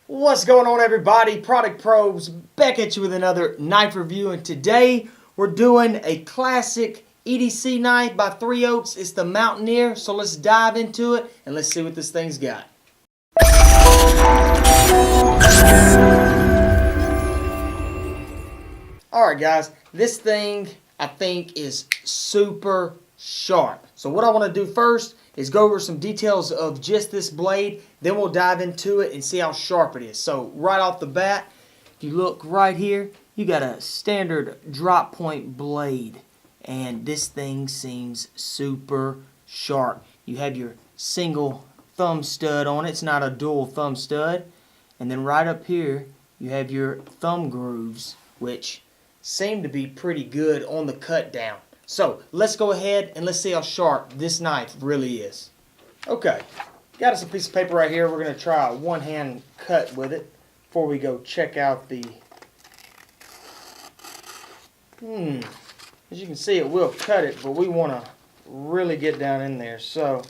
What's going on, everybody? Product Probes back at you with another knife review, and today we're doing a classic EDC knife by 3 Oaks. It's the Mountaineer, so let's dive into it and let's see what this thing's got. Alright guys, this thing I think is super sharp. So what I want to do first is go over some details of just this blade, then we'll dive into it and see how sharp it is. So right off the bat, if you look right here, you got a standard drop point blade, and this thing seems super sharp. You have your single thumb stud on it. It's not a dual thumb stud. And then right up here you have your thumb grooves, which seem to be pretty good on the cut down. So let's go ahead and let's see how sharp this knife really is. Okay, got us a piece of paper right here. We're going to try a one-hand cut with it before we go check out the... As you can see, it will cut it, but we want to really get down in there. So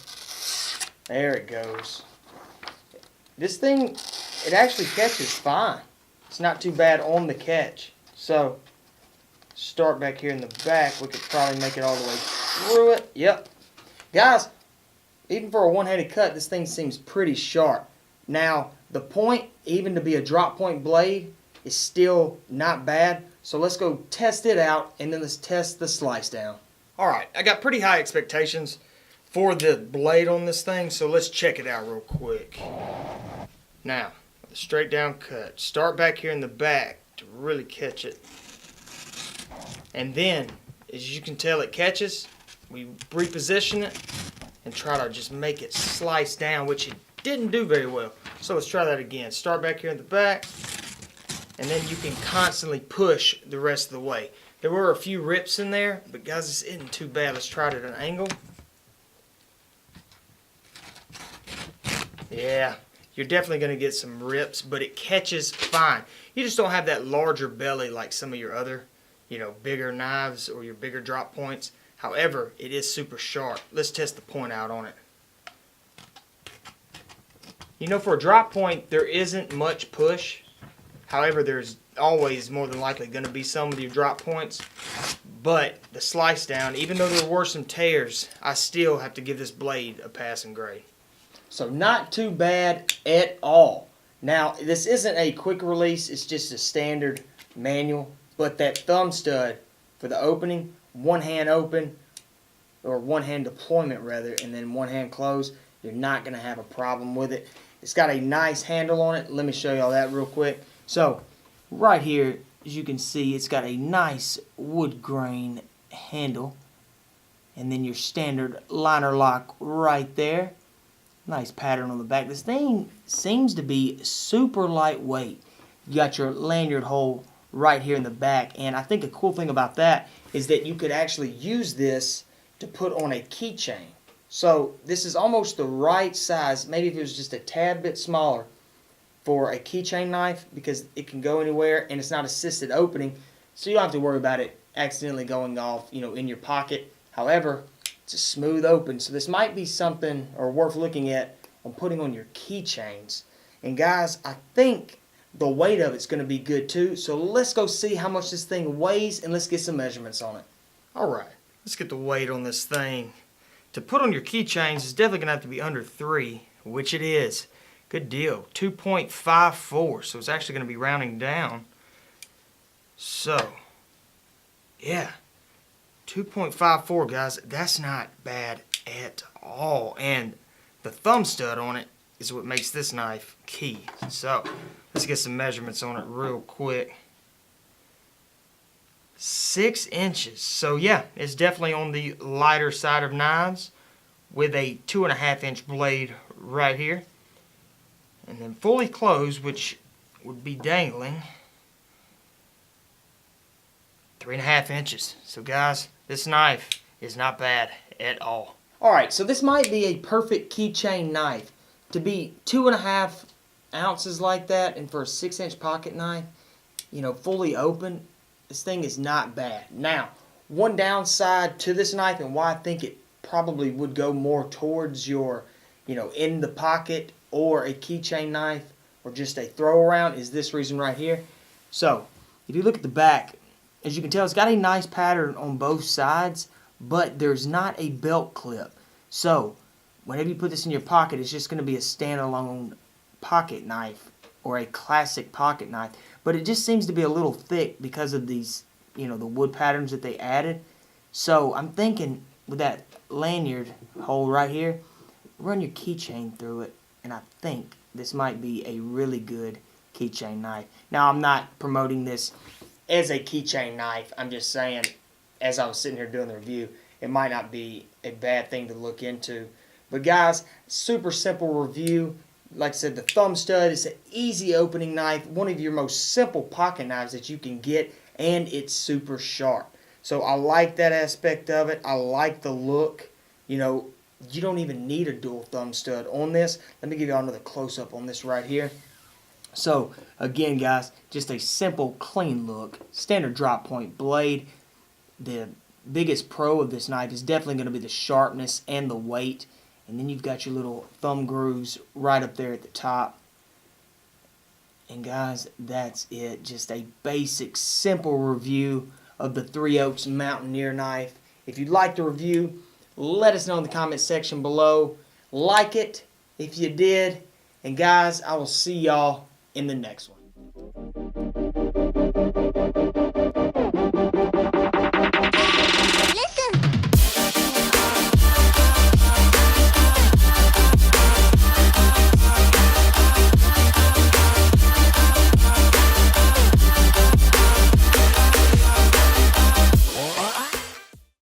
there it goes. This thing, it actually catches fine. It's not too bad on the catch. So start back here in the back. We could probably make it all the way through it. Yep. Guys, even for a one-handed cut, this thing seems pretty sharp. Now, the point, even to be a drop point blade, is still not bad. So let's go test it out, and then let's test the slice down. Alright, I got pretty high expectations for the blade on this thing, so let's check it out real quick. Now, with a straight down cut. Start back here in the back to really catch it. And then, as you can tell, it catches. We reposition it and try to just make it slice down, which it didn't do very well. So let's try that again. Start back here in the back, and then you can constantly push the rest of the way. There were a few rips in there, but guys, this isn't too bad. Let's try it at an angle. Yeah, you're definitely going to get some rips, but it catches fine. You just don't have that larger belly like some of your other, bigger knives or your bigger drop points. However, it is super sharp. Let's test the point out on it. For a drop point, there isn't much push. However, there's always more than likely going to be some with your drop points. But the slice down, even though there were some tears, I still have to give this blade a passing grade. So not too bad at all. Now, this isn't a quick release. It's just a standard manual. But that thumb stud for the opening, one hand open, or one hand deployment rather, and then one hand close, you're not going to have a problem with it. It's got a nice handle on it. Let me show you all that real quick. So right here, as you can see, it's got a nice wood grain handle, and then your standard liner lock right there. Nice pattern on the back. This thing seems to be super lightweight. You got your lanyard hole right here in the back, and I think a cool thing about that is that you could actually use this to put on a keychain. So this is almost the right size, maybe if it was just a tad bit smaller, for a keychain knife, because it can go anywhere and it's not assisted opening, so you don't have to worry about it accidentally going off in your pocket. However, it's a smooth open, so this might be something or worth looking at on putting on your keychains. And guys, I think the weight of it's going to be good too, so let's go see how much this thing weighs and let's get some measurements on it. Alright, let's get the weight on this thing. To put on your keychains, it's definitely going to have to be under 3, which it is. Good deal. 2.54, so it's actually going to be rounding down. So, yeah, 2.54, guys. That's not bad at all. And the thumb stud on it is what makes this knife key. So, let's get some measurements on it real quick. 6 inches. So, yeah, it's definitely on the lighter side of knives with a 2.5 inch blade right here. And then fully closed, which would be dangling, 3.5 inches. So guys, this knife is not bad at all. Alright, so this might be a perfect keychain knife. To be 2.5 ounces like that, and for a 6-inch pocket knife, fully open, this thing is not bad. Now, one downside to this knife, and why I think it probably would go more towards your, in the pocket or a keychain knife or just a throw around is this reason right here. So if you look at the back, as you can tell, it's got a nice pattern on both sides, but there's not a belt clip. So whenever you put this in your pocket, it's just going to be a standalone pocket knife or a classic pocket knife. But it just seems to be a little thick because of these, the wood patterns that they added. So I'm thinking with that lanyard hole right here, run your keychain through it, and I think this might be a really good keychain knife. Now, I'm not promoting this as a keychain knife. I'm just saying, as I was sitting here doing the review, it might not be a bad thing to look into. But guys, super simple review. Like I said, the thumb stud is an easy opening knife, one of your most simple pocket knives that you can get, and it's super sharp. So I like that aspect of it. I like the look. You don't even need a dual thumb stud on this. Let me give you another close-up on this right here. So again, guys, just a simple, clean look, standard drop point blade. The biggest pro of this knife is definitely going to be the sharpness and the weight. And then you've got your little thumb grooves right up there at the top. And guys, that's it. Just a basic, simple review of the 3 Oaks Mountaineer knife. If you liked the review, let us know in the comment section below. Like it if you did. And guys, I will see y'all in the next one.